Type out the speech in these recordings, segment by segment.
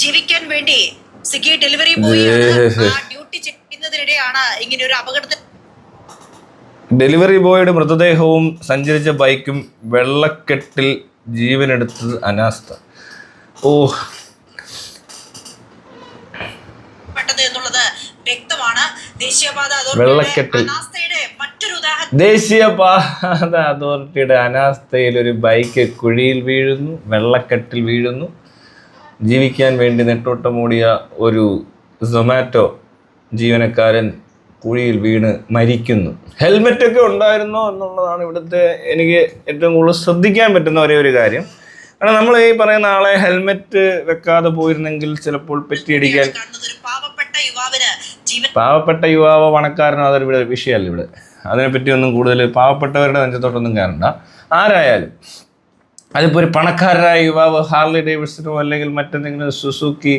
ജീവിക്കാൻ വേണ്ടി Swiggy delivery boy duty ചെയ്യുന്നതിനിടെയാണ് ഇങ്ങനെ ഒരു അപകടത്തിൽ ഡെലിവറി ബോയുടെ മൃതദേഹവും സഞ്ചരിച്ച ബൈക്കും വെള്ളക്കെട്ടിൽ ജീവനെടുത്തത് അനാസ്ഥ. ഓ, എന്നുള്ളത് വ്യക്തമാണ്. ദേശീയപാത അതോറിറ്റിയുടെ അനാസ്ഥയിൽ ഒരു ബൈക്ക് കുഴിയിൽ വീഴുന്നു, വെള്ളക്കെട്ടിൽ വീഴുന്നു. ജീവിക്കാൻ വേണ്ടി നെട്ടോട്ടമോടിയ ഒരു സൊമാറ്റോ ജീവനക്കാരൻ കുഴിയിൽ വീണ് മരിക്കുന്നു. ഹെൽമെറ്റൊക്കെ ഉണ്ടായിരുന്നോ എന്നുള്ളതാണ് ഇവിടുത്തെ എനിക്ക് ഏറ്റവും കൂടുതൽ ശ്രദ്ധിക്കാൻ പറ്റുന്ന ഒരേ ഒരു കാര്യം. കാരണം നമ്മൾ ഈ പറയുന്ന ആളെ ഹെൽമെറ്റ് വെക്കാതെ പോയിരുന്നെങ്കിൽ ചിലപ്പോൾ പെറ്റിയടിക്കാൻ. പാവപ്പെട്ട യുവാവോ പണക്കാരനോ അതൊരു ഇവിടെ വിഷയമല്ല. ഇവിടെ അതിനെപ്പറ്റി ഒന്നും കൂടുതൽ പാവപ്പെട്ടവരുടെ നെഞ്ചത്തോട്ടൊന്നും കയറണ്ട. ആരായാലും അതിപ്പോൾ ഒരു പണക്കാരനായ യുവാവ് ഹാർലി ഡേവിഡ്സനോ അല്ലെങ്കിൽ മറ്റെന്തെങ്കിലും സുസുക്കി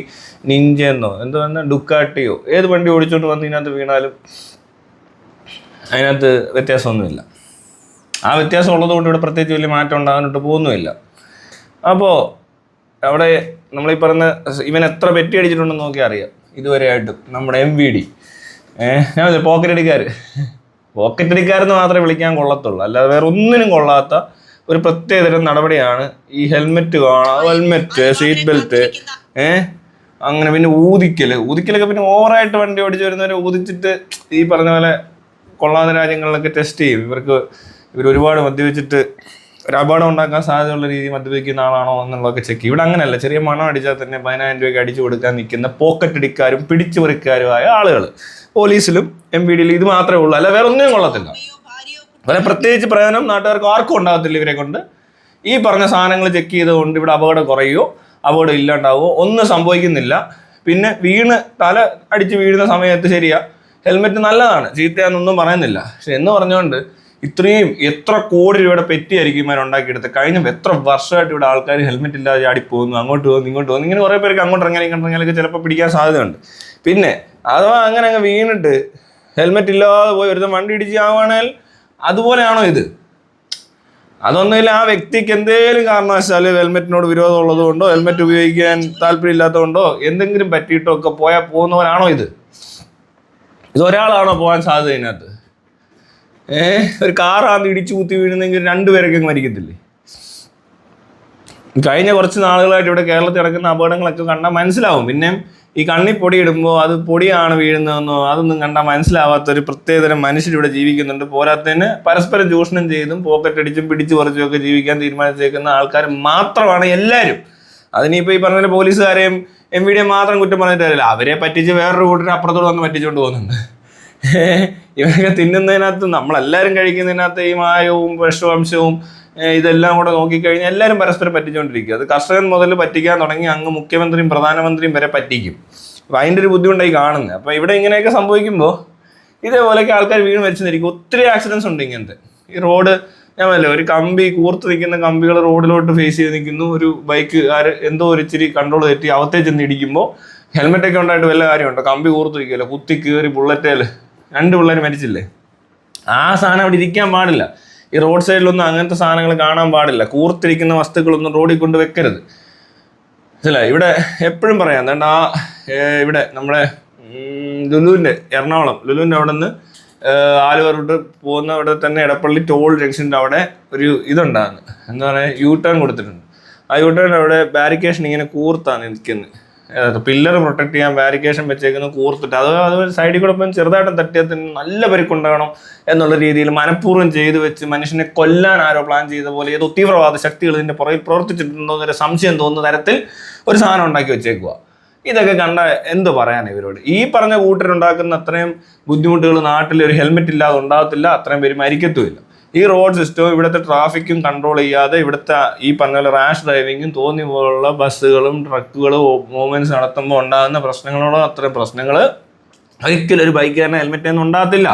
നിഞ്ചെന്നോ എന്തോ ഡുക്കാട്ടിയോ ഏത് വണ്ടി ഓടിച്ചോണ്ട് വന്ന് ഇതിനകത്ത് വീണാലും അതിനകത്ത് വ്യത്യാസമൊന്നുമില്ല. ആ വ്യത്യാസം ഉള്ളതുകൊണ്ട് ഇവിടെ പ്രത്യേകിച്ച് വലിയ മാറ്റം ഉണ്ടാകാനിട്ട് പോകുന്നുമില്ല. അപ്പോൾ അവിടെ നമ്മളീ പറഞ്ഞ ഇവൻ എത്ര പെറ്റി അടിച്ചിട്ടുണ്ടെന്ന് നോക്കിയാൽ അറിയാം ഇതുവരെയായിട്ടും. നമ്മുടെ MVD ഞാൻ പോക്കറ്റ് അടിക്കാരെന്ന് മാത്രമേ വിളിക്കാൻ കൊള്ളത്തുള്ളൂ, അല്ലാതെ വേറെ ഒന്നിനും കൊള്ളാത്ത ഒരു പ്രത്യേകതരം നടപടിയാണ് ഈ ഹെൽമെറ്റ് സീറ്റ് ബെൽറ്റ് അങ്ങനെ. പിന്നെ ഊതിക്കലൊക്കെ പിന്നെ ഓവറായിട്ട് വണ്ടി ഓടിച്ച് വരുന്നവരെ ഊതിച്ചിട്ട് ഈ പറഞ്ഞ പോലെ കൊള്ളാത്ത രാജ്യങ്ങളിലൊക്കെ ടെസ്റ്റ് ചെയ്യും. ഇവർ ഒരുപാട് മദ്യപിച്ചിട്ട് ഒരു അപകടം ഉണ്ടാക്കാൻ സാധ്യതയുള്ള രീതി മദ്യപിക്കുന്ന ആളാണോ എന്നുള്ളതൊക്കെ ചെക്ക് ചെയ്യും. ഇവിടെ അങ്ങനെയല്ല. ചെറിയ മണം അടിച്ചാൽ തന്നെ 10,000 രൂപയ്ക്ക് അടിച്ചു കൊടുക്കാൻ നിൽക്കുന്ന പോക്കറ്റ് അടിക്കാരും പിടിച്ചു പറിക്കാരുമായ ആളുകൾ പോലീസിലും MVDയിലും ഇത് മാത്രമേ ഉള്ളൂ, അല്ല വേറെ ഒന്നിനും കൊള്ളത്തില്ല. വളരെ പ്രത്യേകിച്ച് പ്രയോജനം നാട്ടുകാർക്ക് ആർക്കും ഉണ്ടാകത്തില്ല. ഇവരെ കൊണ്ട് ഈ പറഞ്ഞ സാധനങ്ങൾ ചെക്ക് ചെയ്തുകൊണ്ട് ഇവിടെ അപകടം കുറയുമോ അപകടം ഇല്ലാണ്ടാവുമോ ഒന്നും സംഭവിക്കുന്നില്ല. പിന്നെ തല അടിച്ച് വീഴുന്ന സമയത്ത് ശരിയാ ഹെൽമെറ്റ് നല്ലതാണ്, ചീത്തയാണെന്നൊന്നും പറയുന്നില്ല. പക്ഷെ എന്ന് പറഞ്ഞുകൊണ്ട് ഇത്രയും എത്ര കോടി രൂപയുടെ പെറ്റിയായിരിക്കും ഇവർ ഉണ്ടാക്കിയെടുത്ത്. കഴിഞ്ഞ എത്ര വർഷമായിട്ട് ഇവിടെ ആൾക്കാർ ഹെൽമെറ്റ് ഇല്ലാതെ ചാടിപ്പോകുന്നു, അങ്ങോട്ട് പോകുന്നു ഇങ്ങോട്ട് പോകുന്നു. ഇങ്ങനെ കുറേ പേർക്ക് അങ്ങോട്ട് ഇറങ്ങിയാലൊക്കെ ചിലപ്പോൾ പിടിക്കാൻ സാധ്യതയുണ്ട്. പിന്നെ അഥവാ അങ്ങനെ അങ്ങ് വീണിട്ട് ഹെൽമെറ്റ് ഇല്ലാതെ പോയി ഒരുത്തം വണ്ടി ഇടിച്ച് ആവുകയാണെങ്കിൽ അതുപോലെയാണോ ഇത്? അതൊന്നുമില്ല. ആ വ്യക്തിക്ക് എന്തെങ്കിലും കാരണവശാൽ ഹെൽമെറ്റിനോട് വിരോധം ഉള്ളതുകൊണ്ടോ ഹെൽമെറ്റ് ഉപയോഗിക്കാൻ താല്പര്യമില്ലാത്തതുകൊണ്ടോ എന്തെങ്കിലും പറ്റിയിട്ടോ ഒക്കെ പോകുന്നവനാണോ ഇത്? ഇതൊരാളാണോ പോകാൻ സാധ്യത ഇതിനകത്ത്? ഒരു കാറാന്ന് ഇടിച്ചു കുത്തി വീഴുന്നെങ്കിൽ 2 പേരൊക്കെ മരിക്കത്തില്ലേ? കഴിഞ്ഞ കുറച്ച് നാളുകളായിട്ട് ഇവിടെ കേരളത്തിൽ നടക്കുന്ന അപകടങ്ങളൊക്കെ കണ്ടാൽ മനസ്സിലാവും. പിന്നെ ഈ കണ്ണിൽ പൊടി ഇടുമ്പോൾ അത് പൊടിയാണ് വീഴുന്നതെന്നോ അതൊന്നും കണ്ടാൽ മനസ്സിലാവാത്തൊരു പ്രത്യേകതരം മനുഷ്യരിവിടെ ജീവിക്കുന്നുണ്ട്. പോരാത്തതിന് പരസ്പരം ചൂഷണം ചെയ്തും പോക്കറ്റ് അടിച്ചും പിടിച്ചു പറിച്ചും ഒക്കെ ജീവിക്കാൻ തീരുമാനിച്ചേക്കുന്ന ആൾക്കാർ മാത്രമാണ് എല്ലാവരും. അതിനിപ്പോൾ ഈ പറഞ്ഞ പോലീസുകാരെയും MVDയെ മാത്രം കുറ്റം പറഞ്ഞിട്ട് കാര്യമില്ല. അവരെ പറ്റിച്ച് വേറൊരു കൂട്ടരെ അപ്പുറത്തോട് വന്ന് പറ്റിച്ചുകൊണ്ട് പോകുന്നുണ്ട്. ഇവരൊക്കെ തിന്നുന്നതിനകത്ത് നമ്മളെല്ലാവരും കഴിക്കുന്നതിനകത്ത് ഈ മായവും വിഷവംശവും ഇതെല്ലാം കൂടെ നോക്കിക്കഴിഞ്ഞാൽ എല്ലാവരും പരസ്പരം പറ്റിച്ചുകൊണ്ടിരിക്കും. അത് കർഷകൻ മുതൽ പറ്റിക്കാൻ തുടങ്ങി അങ്ങ് മുഖ്യമന്ത്രിയും പ്രധാനമന്ത്രിയും വരെ പറ്റിക്കും. അപ്പോൾ അതിൻ്റെ ഒരു ബുദ്ധിമുട്ടായി കാണുന്നത്. അപ്പോൾ ഇവിടെ ഇങ്ങനെയൊക്കെ സംഭവിക്കുമ്പോൾ ഇതേപോലെയൊക്കെ ആൾക്കാർ വീണ് മരിച്ചെന്നിരിക്കും. ഒത്തിരി ആക്സിഡൻസ് ഉണ്ട് ഇങ്ങനത്തെ. ഈ റോഡ് ഞാൻ പറഞ്ഞില്ലേ, ഒരു കമ്പി കൂർത്ത് നിൽക്കുന്ന കമ്പികൾ റോഡിലോട്ട് ഫേസ് ചെയ്ത് നിൽക്കുന്നു. ഒരു ബൈക്ക് എന്തോ ഒരു ഇച്ചിരി കൺട്രോൾ തെറ്റി അവത്തേ ചെന്ന് ഇടിക്കുമ്പോൾ ഹെൽമെറ്റൊക്കെ ഉണ്ടായിട്ട് വല്ല കാര്യമുണ്ടോ? കമ്പി കൂർത്ത് നിൽക്കില്ല, കുത്തി കയറി ബുള്ളറ്റേൽ 2 പിള്ളേർ മരിച്ചില്ലേ? ആ സാധനം അവിടെ ഇരിക്കാൻ പാടില്ല. ഈ റോഡ് സൈഡിലൊന്നും അങ്ങനത്തെ സാധനങ്ങൾ കാണാൻ പാടില്ല. കൂർത്തിരിക്കുന്ന വസ്തുക്കളൊന്നും റോഡിൽ കൊണ്ട് വെക്കരുത്. മനസ്സിലായി? ഇവിടെ എപ്പോഴും പറയാം എന്താ ഇവിടെ നമ്മുടെ എറണാകുളം ലുലുവിൻ്റെ അവിടെ നിന്ന് ആലുവ റൂട്ട് പോകുന്ന അവിടെ തന്നെ എടപ്പള്ളി ടോൾ ജംഗ്ഷൻ്റെ അവിടെ ഒരു ഇതുണ്ടാകുന്നു. എന്താ പറയുക, U-ടേൺ കൊടുത്തിട്ടുണ്ട്. ആ U-ടേൺ അവിടെ ബാരിക്കേഷൻ ഇങ്ങനെ കൂർത്താണ് നിൽക്കുന്നത്. പില്ലർ പ്രൊട്ടക്ട് ചെയ്യാൻ ബാരിക്കേഷൻ വെച്ചേക്കുന്നത് കൂർത്തിട്ട് അത് സൈഡിൽ കൂടെ ഇപ്പം ചെറുതായിട്ടും തട്ടിയാൽ തന്നെ നല്ല പരിക്കുണ്ടാകണം എന്നുള്ള രീതിയിൽ മനഃപൂർവ്വം ചെയ്തു വെച്ച് മനുഷ്യനെ കൊല്ലാൻ ആരോ പ്ലാൻ ചെയ്ത പോലെ ഏതോ തീവ്രവാദ ശക്തികൾ ഇതിൻ്റെ പുറകിൽ പ്രവർത്തിച്ചിട്ടുണ്ടോ എന്നൊരു സംശയം തോന്നുന്ന തരത്തിൽ ഒരു സാധനം ഉണ്ടാക്കി വെച്ചേക്കുക. ഇതൊക്കെ കണ്ട എന്ത് പറയാനാണ് ഇവരോട്? ഈ പറഞ്ഞ കൂട്ടരുണ്ടാക്കുന്ന അത്രയും ബുദ്ധിമുട്ടുകൾ നാട്ടിൽ ഒരു ഹെൽമെറ്റ് ഇല്ലാതെ ഉണ്ടാകത്തില്ല, അത്രയും പേര് മരിക്കത്തുമില്ല. ഈ റോഡ് സിസ്റ്റവും ഇവിടുത്തെ ട്രാഫിക്കും കൺട്രോൾ ചെയ്യാതെ ഇവിടുത്തെ ഈ പറഞ്ഞ പോലെ റാഷ് ഡ്രൈവിങ്ങും തോന്നി പോലുള്ള ബസ്സുകളും ട്രക്കുകളും മൂവ്മെന്റ്സ് നടത്തുമ്പോൾ ഉണ്ടാകുന്ന പ്രശ്നങ്ങളോടോ അത്രയും പ്രശ്നങ്ങൾ ഒരിക്കലും ഒരു ബൈക്കുകാരനെ ഹെൽമെറ്റ് ഒന്നും ഉണ്ടാകത്തില്ല.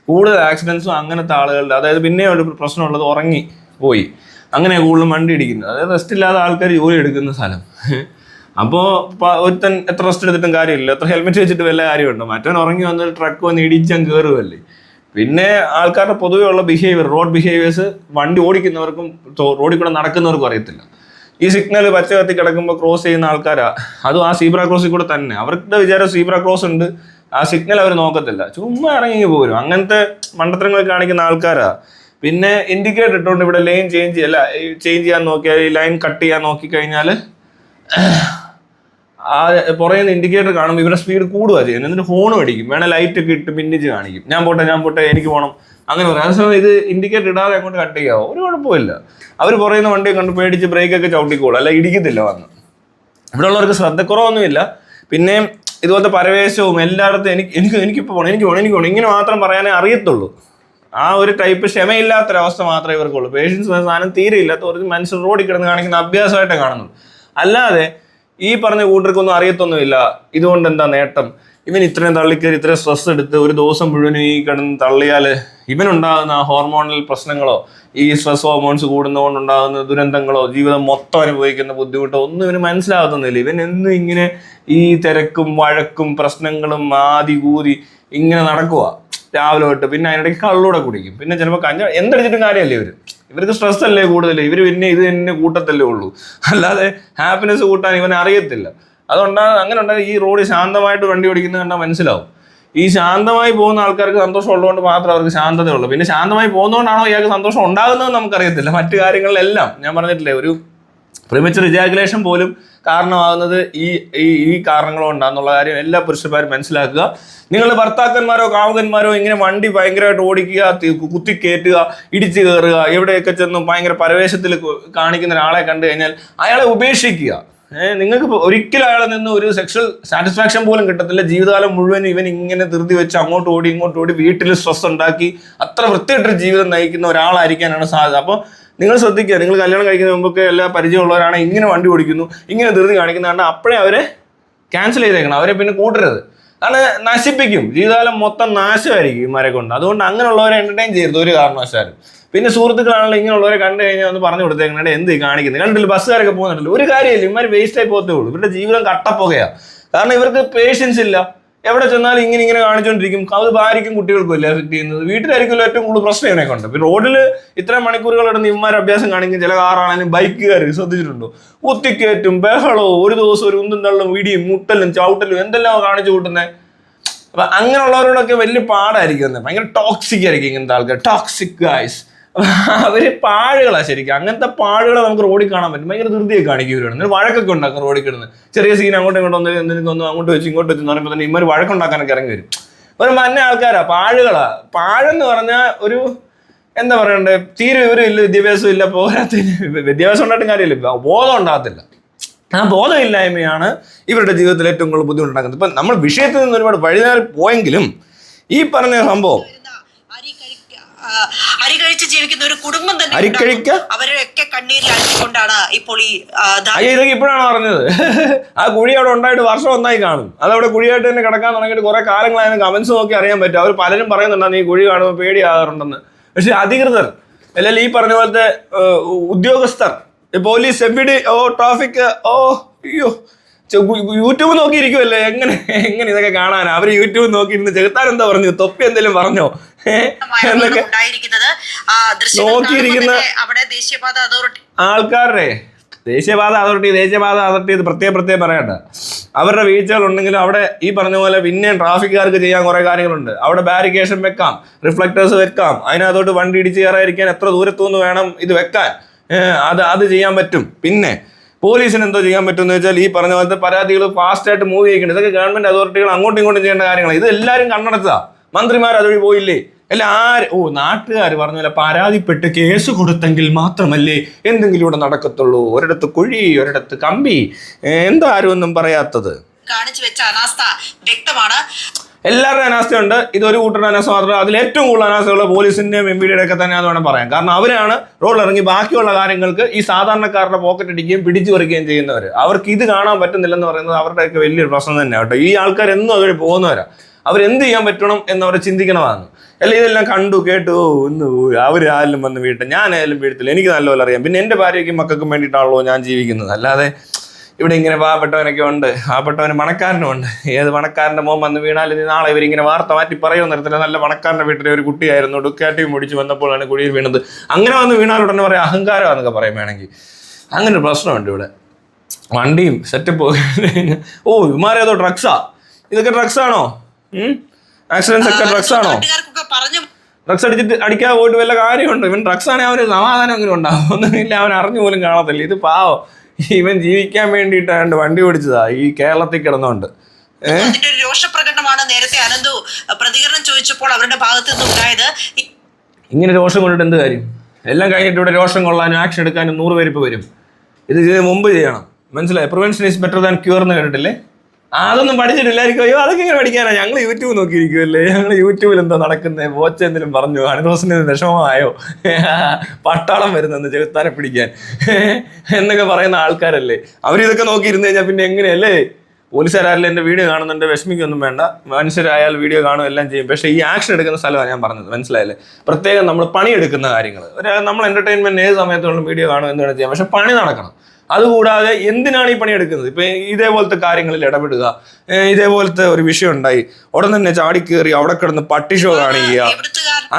കൂടുതൽ ആക്സിഡൻസും അങ്ങനത്തെ ആളുകളുടെ, അതായത് പിന്നെ ഒരു പ്രശ്നമുള്ളത് ഉറങ്ങി പോയി അങ്ങനെ കൂടുതലും വണ്ടി ഇടിക്കുന്നത്. അതായത് റെസ്റ്റ് ഇല്ലാതെ ആൾക്കാർ ജോലി എടുക്കുന്ന സ്ഥലം. അപ്പോൾ ഒരുത്തൻ എത്ര റെസ്റ്റ് എടുത്തിട്ടും കാര്യമില്ല, എത്ര ഹെൽമെറ്റ് വെച്ചിട്ട് വല്ല കാര്യമുണ്ടോ? മറ്റവൻ ഉറങ്ങി വന്നിട്ട് ട്രക്ക് വന്ന് ഇടിച്ചാൽ കയറുമല്ലേ. പിന്നെ ആൾക്കാരുടെ പൊതുവെ ഉള്ള റോഡ് ബിഹേവിയേഴ്സ് വണ്ടി ഓടിക്കുന്നവർക്കും റോഡിൽ കൂടെ നടക്കുന്നവർക്കും അറിയത്തില്ല. ഈ സിഗ്നൽ പച്ച കത്തി കിടക്കുമ്പോൾ ക്രോസ് ചെയ്യുന്ന ആൾക്കാരാ, അതും ആ സീബ്ര ക്രോസിൽ കൂടെ തന്നെ. അവരുടെ വിചാരം സീബ്ര ക്രോസ് ഉണ്ട്, ആ സിഗ്നൽ അവർ നോക്കത്തില്ല, ചുമ്മാ ഇറങ്ങി പോരും. അങ്ങനത്തെ മണ്ടത്തരങ്ങൾ കാണിക്കുന്ന ആൾക്കാരാ. പിന്നെ ഇൻഡിക്കേറ്റർ ഇട്ടുകൊണ്ട് ഇവിടെ ലൈൻ ചേഞ്ച് ചെയ്യാൻ നോക്കിയാൽ, ഈ ലൈൻ കട്ട് ചെയ്യാൻ നോക്കിക്കഴിഞ്ഞാൽ ആ പുറയുന്ന ഇൻഡിക്കേറ്റർ കാണുമ്പോൾ ഇവരുടെ സ്പീഡ് കൂടുക ചെയ്യുന്നത്. എന്നിട്ട് ഹോൺ അടിക്കും, വേണേൽ ലൈറ്റ് ഒക്കെ ഇട്ട് പിന്നിച്ച് കാണിക്കും, ഞാൻ പോട്ടെ എനിക്ക് പോകണം അങ്ങനെ പറയാം. അതേസമയം ഇത് ഇൻഡിക്കേറ്റർ ഇടാതെ അങ്ങോട്ട് കട്ട് ചെയ്യാവോ, ഒരു കുഴപ്പമില്ല. അവർ പറയുന്ന വണ്ടിയെ കണ്ട് പേടിച്ച് ബ്രേക്കൊക്കെ ചവിട്ടിക്കോളും, അല്ല ഇടിക്കത്തില്ല വന്ന്. ഇവിടെ ഉള്ളവർക്ക് ശ്രദ്ധക്കുറവൊന്നുമില്ല. പിന്നെ ഇതുപോലത്തെ പരവേശവും എല്ലായിടത്തും എനിക്കിപ്പോൾ പോകണം ഇങ്ങനെ മാത്രം പറയാനേ അറിയത്തുള്ളൂ. ആ ഒരു ടൈപ്പ് ക്ഷമയില്ലാത്തൊരവസ്ഥ മാത്രമേ ഇവർക്കുള്ളൂ. പേഷ്യൻസ് സാധനം തീരെ ഇല്ലാത്ത ഒരു മനുഷ്യൻ റോഡിൽ കിടന്ന് കാണിക്കുന്ന അഭ്യാസമായിട്ടേ കാണുന്നുള്ളൂ. അല്ലാതെ ഈ പറഞ്ഞ കൂട്ടർക്കൊന്നും അറിയത്തൊന്നുമില്ല ഇതുകൊണ്ട് എന്താ നേട്ടം, ഇവൻ ഇത്രയും തള്ളിക്കയറി ഇത്രയും സ്ട്രെസ് എടുത്ത് ഒരു ദിവസം മുഴുവനും ഈ കിടന്ന് തള്ളിയാൽ ഇവനുണ്ടാകുന്ന ഹോർമോണൽ പ്രശ്നങ്ങളോ, ഈ സ്ട്രെസ് ഹോർമോൺസ് കൂടുന്നതുകൊണ്ടുണ്ടാകുന്ന ദുരന്തങ്ങളോ, ജീവിതം മൊത്തം അനുഭവിക്കുന്ന ബുദ്ധിമുട്ടോ ഒന്നും ഇവന് മനസ്സിലാകുന്നില്ല. ഇവൻ എന്നും ഇങ്ങനെ ഈ തിരക്കും വഴക്കും പ്രശ്നങ്ങളും ആദി കൂതി ഇങ്ങനെ നടക്കുക രാവിലെ തൊട്ട്. പിന്നെ അതിനിടയ്ക്ക് കള്ളൂടെ കുടിക്കും, പിന്നെ ചിലപ്പോൾ എന്തടിച്ചിട്ടും കാര്യമല്ലേ ഇവർക്ക് സ്ട്രെസ് അല്ലേ കൂടുതൽ, ഇവർ പിന്നെ ഇത് തന്നെ കൂട്ടത്തല്ലേ ഉള്ളൂ, അല്ലാതെ ഹാപ്പിനെസ് കൂട്ടാൻ ഇവനെ അറിയത്തില്ല. അങ്ങനെ ഉണ്ടാകും. ഈ റോഡ് ശാന്തമായിട്ട് വണ്ടി ഓടിക്കുന്നത് കണ്ടാൽ മനസ്സിലാവും. ഈ ശാന്തമായി പോകുന്ന ആൾക്കാർക്ക് സന്തോഷം ഉള്ളതുകൊണ്ട് മാത്രം അവർക്ക് ശാന്തതയുള്ളൂ. പിന്നെ ശാന്തമായി പോകുന്നതുകൊണ്ടാണോ ഇയാൾക്ക് സന്തോഷം ഉണ്ടാകുന്നത് നമുക്കറിയത്തില്ല. മറ്റു കാര്യങ്ങളിലെല്ലാം ഞാൻ പറഞ്ഞിട്ടില്ലേ, ഒരു പ്രിമച്ചർ ഇജാക്കുലേഷൻ പോലും കാരണമാകുന്നത് ഈ കാരണങ്ങൾ കൊണ്ടാന്നുള്ള കാര്യം എല്ലാ പുരുഷന്മാരും മനസ്സിലാക്കുക. നിങ്ങൾ ഭർത്താക്കന്മാരോ കാമുകന്മാരോ ഇങ്ങനെ വണ്ടി ഭയങ്കരമായിട്ട് ഓടിക്കുക, കുത്തിക്കയറ്റുക, ഇടിച്ചു കയറുക, എവിടെയൊക്കെ ചെന്നും ഭയങ്കര പരവേശത്തിൽ കാണിക്കുന്ന ഒരാളെ കണ്ടു കഴിഞ്ഞാൽ അയാളെ ഉപേക്ഷിക്കുക. നിങ്ങൾക്ക് ഒരിക്കലും അയാളെ നിന്ന് ഒരു സെക്ഷൽ സാറ്റിസ്ഫാക്ഷൻ പോലും കിട്ടത്തില്ല. ജീവിതകാലം മുഴുവൻ ഇവൻ ഇങ്ങനെ ധൃതി വെച്ച് അങ്ങോട്ട് ഓടി വീട്ടിൽ സ്ട്രെസ് ഉണ്ടാക്കി അത്ര വൃത്തിയായിട്ടൊരു ജീവിതം നയിക്കുന്ന ഒരാളായിരിക്കാനാണ് സാധ്യത. അപ്പോൾ നിങ്ങൾ ശ്രദ്ധിക്കുക, നിങ്ങൾ കല്യാണം കഴിക്കുന്ന മുമ്പൊക്കെ എല്ലാ പരിചയമുള്ളവരാണ് ഇങ്ങനെ വണ്ടി ഓടിക്കുന്നു, ഇങ്ങനെ ധൃതി കാണിക്കുന്നതാണ്, അപ്പോഴേ അവരെ ക്യാൻസൽ ചെയ്തേക്കണം, അവരെ പിന്നെ കൂട്ടരുത്. കാരണം നശിപ്പിക്കും, ജീവിതകാലം മൊത്തം നാശമായിരിക്കും ഇമാരെ കൊണ്ട്. അതുകൊണ്ട് അങ്ങനെയുള്ളവരെ എൻ്റർടൈൻ ചെയ്യരുത് ഒരു കാരണവശാലും. പിന്നെ സുഹൃത്തുക്കളാണല്ലോ ഇങ്ങനെയുള്ളവരെ കണ്ടു കഴിഞ്ഞാൽ ഒന്ന് പറഞ്ഞു കൊടുത്തേക്കണേ, എന്ത് കാണിക്കുന്നത് കണ്ടില്ല, ബസ്സുകാരൊക്കെ പോകുന്നുണ്ടല്ലോ, ഒരു കാര്യമില്ല, ഇമാർ വേസ്റ്റ് ആയി പോകത്തേ ഉള്ളൂ. ഇവരുടെ ജീവിതം കട്ടപ്പുകയാണ്. കാരണം ഇവർക്ക് പേഷ്യൻസ് ഇല്ല, എവിടെ ചെന്നാലും ഇങ്ങനെ കാണിച്ചുകൊണ്ടിരിക്കും. അത് ഭാര്യയ്ക്കും കുട്ടികൾക്കും അല്ലേ എഫക്ട് ചെയ്യുന്നത്, വീട്ടിലായിരിക്കുമല്ലോ ഏറ്റവും കൂടുതൽ പ്രശ്നം ഇതിനൊക്കെ ഉണ്ട്. പിന്നെ റോഡിൽ ഇത്രയും മണിക്കൂറുകൾ ഇടുന്ന ഇവന്മാർ അഭ്യാസം കാണിക്കും. ചില കാറാണെങ്കിലും ബൈക്കുകാർ ശ്രദ്ധിച്ചിട്ടുണ്ടോ, കുത്തിക്കയറ്റും, ബഹളവും, ഒരു ദിവസം ഒരു ഉന്തും തള്ളും, ഇടിയും മുട്ടലും ചവിട്ടലും എന്തെല്ലാം കാണിച്ചു കൂട്ടുന്നത്. അപ്പൊ അങ്ങനെയുള്ളവരോടൊക്കെ വലിയ പാടായിരിക്കും, ഭയങ്കര ടോക്സിക് ആയിരിക്കും ഇങ്ങനത്തെ ആൾക്കാർ, ടോക്സിക് ഗായ്സ്. അവര് പാഴുകളാ ശരിക്കും. അങ്ങനത്തെ പാഴുകളെ നമുക്ക് റോഡിൽ കാണാൻ പറ്റും. ഭയങ്കര ധൃതിയൊക്കെ കാണിക്കും ഇവരാണ്. എന്നിട്ട് വഴക്കൊക്കെ ഉണ്ടാക്കും റോഡിൽ കിടന്ന്. ചെറിയ സീൻ അങ്ങോട്ടും ഇങ്ങോട്ടും എന്തെങ്കിലും അങ്ങോട്ട് വെച്ച് ഇങ്ങോട്ട് വെച്ച് പറയുമ്പോൾ തന്നെ ഇവർ വഴക്കുണ്ടാക്കാനൊക്കെ ഇറങ്ങി വരും. ഒരു മന്ന ആൾക്കാരാ, പാഴുകളാ. പാഴെന്ന് പറഞ്ഞാൽ ഒരു എന്താ പറയണ്ടേ, തീരെ വിവരം ഇല്ല, വിദ്യാഭ്യാസം ഇല്ല, പോരാത്തതിന് വിദ്യാഭ്യാസം ഉണ്ടായിട്ടും കാര്യമില്ല, ബോധം ഉണ്ടാകത്തില്ല. ആ ബോധമില്ലായ്മയാണ് ഇവരുടെ ജീവിതത്തിൽ ഏറ്റവും കൂടുതൽ ബുദ്ധിമുട്ടുണ്ടാക്കുന്നത്. ഇപ്പം നമ്മൾ വിഷയത്തിൽ നിന്ന് ഒരുപാട് വഴിമാറി പോയെങ്കിലും ഈ പറഞ്ഞ സംഭവം അരി കഴിച്ച് ജീവിക്കുന്ന ഒരു കുടുംബം തന്നെ അവരൊക്കെ കണ്ണീരിൽ അഴിച്ചുകൊണ്ടാണ് ഇപ്പോൾ ഈ ഇതൊക്കെ ഇപ്പോഴാണ് പറഞ്ഞത്. ആ കുഴി അവിടെ ഉണ്ടായിട്ട് വർഷം ഒന്നായി കാണും. അതവിടെ കുഴിയായിട്ട് തന്നെ കിടക്കാൻ തുടങ്ങിയിട്ട് കുറെ കാലങ്ങളായ കമന്റ്സ് നോക്കി അറിയാൻ പറ്റും. അവർ പലരും പറയുന്നുണ്ടാണ് ഈ കുഴി കാണുമ്പോൾ പേടിയാകാറുണ്ടെന്ന്. പക്ഷെ അധികൃതർ അല്ലെങ്കിൽ ഈ പറഞ്ഞ പോലത്തെ ഉദ്യോഗസ്ഥർ, പോലീസ്, എവിടെ ട്രാഫിക്, അയ്യോ യൂട്യൂബ് നോക്കിയിരിക്കുമല്ലേ, എങ്ങനെ ഇതൊക്കെ കാണാൻ? അവര് യൂട്യൂബ് നോക്കിയിരുന്ന് ചെകുത്താൻ എന്താ പറഞ്ഞു, തൊപ്പി എന്തെങ്കിലും പറഞ്ഞോ എന്നൊക്കെ നോക്കിയിരിക്കുന്ന ആൾക്കാരുടെ ദേശീയപാത അതോറിറ്റി ഇത് പ്രത്യേകം പറയണ്ട. അവരുടെ വീഴ്ചകൾ ഉണ്ടെങ്കിലും അവിടെ ഈ പറഞ്ഞ പോലെ പിന്നെയും ട്രാഫിക്കുകാർക്ക് ചെയ്യാൻ കുറെ കാര്യങ്ങളുണ്ട്. അവിടെ ബാരിക്കേഷൻ വെക്കാം, റിഫ്ലക്ടേഴ്സ് വെക്കാം, അതിനകത്തോട്ട് വണ്ടി ഇടിച്ച് കയറാതിരിക്കാൻ എത്ര ദൂരത്തുനിന്ന് വേണം ഇത് വെക്കാൻ, അത് ചെയ്യാൻ പറ്റും. പിന്നെ പോലീസിന് എന്തോ ചെയ്യാൻ പറ്റുമെന്ന് വെച്ചാൽ ഈ പറഞ്ഞ പോലത്തെ പരാതികൾ ഫാസ്റ്റായിട്ട് മൂവ് ചെയ്യിക്കുന്നത്. ഇതൊക്കെ ഗവൺമെന്റ് അതോറിറ്റികൾ അങ്ങോട്ടും ഇങ്ങോട്ടും ചെയ്യേണ്ട കാര്യങ്ങൾ. ഇത് എല്ലാവരും കണ്ണടച്ചതാ. മന്ത്രിമാർ അതുവഴി പോയില്ലേ, നാട്ടുകാർ പറഞ്ഞ പോലെ പരാതിപ്പെട്ട് കേസ് കൊടുത്തെങ്കിൽ മാത്രമല്ലേ എന്തെങ്കിലും ഇവിടെ നടക്കത്തുള്ളൂ. ഒരിടത്ത് കുഴി, ഒരിടത്ത് കമ്പി, എന്താ ആരും ഒന്നും പറയാത്തത്. കാണിച്ചു വെച്ച അനാസ്ഥ വ്യക്തമാണ്. എല്ലാവരുടെയും അനാസ്ഥയുണ്ട്. ഇതൊരു കൂട്ടരുടെ അനാസ്ഥ മാത്രമല്ല, അതിൽ ഏറ്റവും കൂടുതൽ അനാസ്ഥകൾ പോലീസിന്റെയും MPD ഒക്കെ തന്നെ അത് വേണം പറയാം. കാരണം അവരാണ് റോഡിലിറങ്ങി ബാക്കിയുള്ള കാര്യങ്ങൾക്ക് ഈ സാധാരണക്കാരുടെ പോക്കറ്റ് അടിക്കുകയും പിടിച്ചു പറിക്കുകയും ചെയ്യുന്നവർ. അവർക്ക് ഇത് കാണാൻ പറ്റുന്നില്ലെന്ന് പറയുന്നത് അവരുടെയൊക്കെ വലിയൊരു പ്രശ്നം തന്നെയാണ് കേട്ടോ. ഈ ആൾക്കാർ എന്നും അതുവഴി പോകുന്നവരാ. അവരെന്ത് ചെയ്യാൻ പറ്റണം എന്നവരെ ചിന്തിക്കണതാണ്. അല്ല ഇതെല്ലാം കണ്ടു കേട്ടു ഒന്ന് അവരായാലും വന്ന് വീട്ടിൽ, ഞാനായാലും വീട്ടിൽ, എനിക്ക് നല്ലപോലെ അറിയാം. പിന്നെ എൻ്റെ ഭാര്യയ്ക്കും മക്കൾക്കും വേണ്ടിയിട്ടാണല്ലോ ഞാൻ ജീവിക്കുന്നത്. അല്ലാതെ ഇവിടെ ഇങ്ങനെ പാവപ്പെട്ടവനൊക്കെ ഉണ്ട്, പാവപ്പെട്ടവന് പണക്കാരനും ഉണ്ട്. ഏത് പണക്കാരൻ്റെ മോൻ വന്ന് വീണാലും നാളെ ഇവരിങ്ങനെ വാർത്ത മാറ്റി പറയുമെന്ന് തരത്തില്ല. നല്ല പണക്കാരൻ്റെ വീട്ടിലെ ഒരു കുട്ടിയായിരുന്നു, ഡുക്കാറ്റിയും മുടിച്ച് വന്നപ്പോഴാണ് കുഴിയിൽ വീണത്. അങ്ങനെ വന്ന് വീണാൽ ഉടനെ പറയാം അഹങ്കാരമാണെന്നൊക്കെ പറയും വേണമെങ്കിൽ. അങ്ങനെ ഒരു പ്രശ്നമുണ്ട് ഇവിടെ. വണ്ടിയും സെറ്റപ്പ് ഓ ഇമാരേതോ ഡ്രഗ്സാ, ഇതൊക്കെ ഡ്രഗ്സ് ആണോ? ആക്സിഡൻസ് ഒക്കെ ഡ്രഗ്സ് ആണോ? ഡ്രഗ്സ് അടിക്കാതെ പോയിട്ട് വല്ല കാര്യമുണ്ടോ? ഇവൻ ഡ്രഗ്സ് ആണെങ്കിൽ അവന് സമാധാനം അങ്ങനെ ഉണ്ടാവും, ഒന്നുമില്ല, അവൻ അറിഞ്ഞു പോലും കാണത്തില്ല. ഇത് പാവം, ഇവൻ ജീവിക്കാൻ വേണ്ടിയിട്ടാണ്ട് വണ്ടി ഓടിച്ചതാ ഈ കേരളത്തിൽ കിടന്നുകൊണ്ട്. അതിന്റെ ഒരു രോഷപ്രകടനമാണ് നേരത്തെ അനന്തു പ്രതികരണം ചോദിച്ചപ്പോൾ അവരുടെ ഭാഗത്ത് നിന്ന് ഉണ്ടായത്. ഇങ്ങനെ രോഷം കൊണ്ടിട്ട് എന്ത് കാര്യം? എല്ലാം കഴിഞ്ഞിട്ട് ഇവിടെ രോഷം കൊള്ളാനും ആക്ഷൻ എടുക്കാനും 100 പേര് ഇപ്പോൾ വരും. ഇത് ഇതിന് മുമ്പ് ചെയ്യണം, മനസ്സിലായി? Prevention is better than cure എന്ന് കേട്ടിട്ടില്ലേ? അതൊന്നും പഠിച്ചിട്ടില്ലായിരിക്കും. അയ്യോ അതൊക്കെ ഇങ്ങനെ പഠിക്കാനാ? ഞങ്ങൾ യൂട്യൂബ് നോക്കിയിരിക്കുമല്ലേ, ഞങ്ങൾ യൂട്യൂബിൽ എന്താ നടക്കുന്നത്, വാച്ച് എന്തെങ്കിലും പറഞ്ഞു, അനുദോസിന് വിഷമമായോ, പട്ടാളം വരുന്നെന്ന് ചെകുത്താനെ പിടിക്കാൻ എന്നൊക്കെ പറയുന്ന ആൾക്കാരല്ലേ. അവരിതൊക്കെ നോക്കിയിരുന്നു കഴിഞ്ഞാൽ പിന്നെ എങ്ങനെയല്ലേ? പോലീസുകാരെല്ലാം എൻ്റെ വീഡിയോ കാണുന്നുണ്ട്, വിഷമിക്കൊന്നും വേണ്ട, മനുഷ്യരായാൽ വീഡിയോ കാണും, എല്ലാം ചെയ്യും. പക്ഷേ ഈ ആക്ഷൻ എടുക്കുന്ന സ്ഥലമാണ് ഞാൻ പറഞ്ഞത്, മനസ്സിലായല്ലേ? പ്രത്യേകം നമ്മൾ പണിയെടുക്കുന്ന കാര്യങ്ങൾ, നമ്മൾ എൻ്റർടൈൻമെൻറ്റ് ഏത് സമയത്തുള്ള വീഡിയോ കാണും, എന്ത് വേണം ചെയ്യാം, പക്ഷെ പണി നടക്കണം. അതുകൂടാതെ എന്തിനാണ് ഈ പണിയെടുക്കുന്നത്? ഇപ്പം ഇതേപോലത്തെ കാര്യങ്ങളിൽ ഇടപെടുക, ഇതേപോലത്തെ ഒരു വിഷയം ഉണ്ടായി ഉടൻ തന്നെ ചാടിക്കേറി അവിടെ കിടന്ന് പട്ടി ഷോ കാണിക്കുക,